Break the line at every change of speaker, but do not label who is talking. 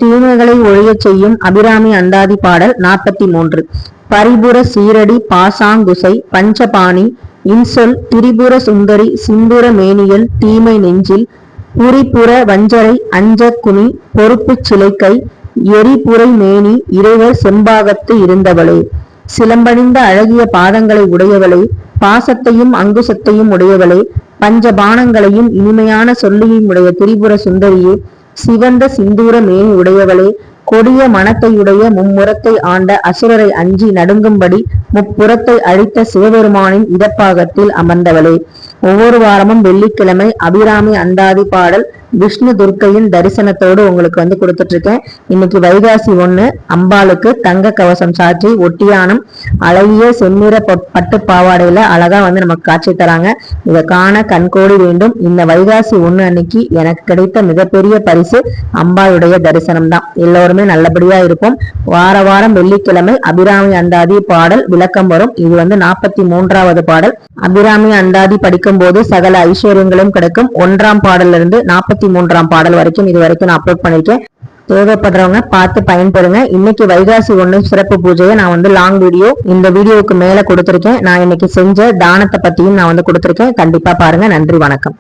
தீமைகளை ஒழியச் செய்யும் அபிராமி அந்தாதி பாடல் 43. பரிபுர சீரடி பாசாங்குசை பஞ்சபாணி இன்சொல் திரிபுர சுந்தரி சிந்துர மேனியல் தீமை நெஞ்சில் புரிபுர வஞ்சரை அஞ்ச குனி பொறுப்பு சிலைக்கை எரிபுரை மேனி இறைவர் செம்பாகத்து இருந்தவளே, சிலம்பணிந்த அழகிய பாதங்களை உடையவளே, பாசத்தையும் அங்குசத்தையும் உடையவளே, பஞ்சபானங்களையும் இனிமையான சொல்லியும் உடைய திரிபுர சுந்தரியே, சிவந்த சிந்தூர மேனி உடையவளே, கொடிய மனத்தையுடைய மும்முரத்தை ஆண்ட அசுரரை அஞ்சி நடுங்கும்படி முப்புறத்தை அழித்த சிவபெருமானின் இடப்பாகத்தில் அமர்ந்தவளே. ஒவ்வொரு வாரமும் வெள்ளிக்கிழமை அபிராமி அந்தாதி பாடல் விஷ்ணு துர்க்கையின் தரிசனத்தோடு உங்களுக்கு கொடுத்துட்டு இருக்கேன். இன்னைக்கு வைகாசி 1 அம்பாளுக்கு தங்க கவசம் சாற்றி ஒட்டியானம் அழகிய செந்நிற பட்டு பாவாடையில அழகா நமக்கு காட்சி தராங்க. இதை காண கண்கோடி வேண்டும். இந்த வைகாசி 1 அன்னைக்கு எனக்கு கிடைத்த மிகப்பெரிய பரிசு அம்பாளுடைய தரிசனம் தான். எல்லோருமே நல்லபடியா இருப்போம். வாரம் வெள்ளிக்கிழமை அபிராமி அந்தாதி பாடல் விளக்கம் வரும். இது 43வது பாடல். அபிராமி அந்தாதி படிக்கும் போது சகல ஐஸ்வர்யங்களும் கிடைக்கும். 1ஆம் பாடல்ல இருந்து 43ஆம் பாடல் வரைக்கும் இது வரைக்கும் நான் அப்லோட் பண்ணிருக்கேன். தேவைப்படுறவங்க பார்த்து பயன்பெறுங்க. இன்னைக்கு வைகாசி 1 சிறப்பு பூஜையை நான் லாங் வீடியோ இந்த வீடியோவுக்கு மேல கொடுத்திருக்கேன். நான் இன்னைக்கு செஞ்ச தானத்தை பத்தியும் நான் கொடுத்திருக்கேன். கண்டிப்பா பாருங்க. நன்றி, வணக்கம்.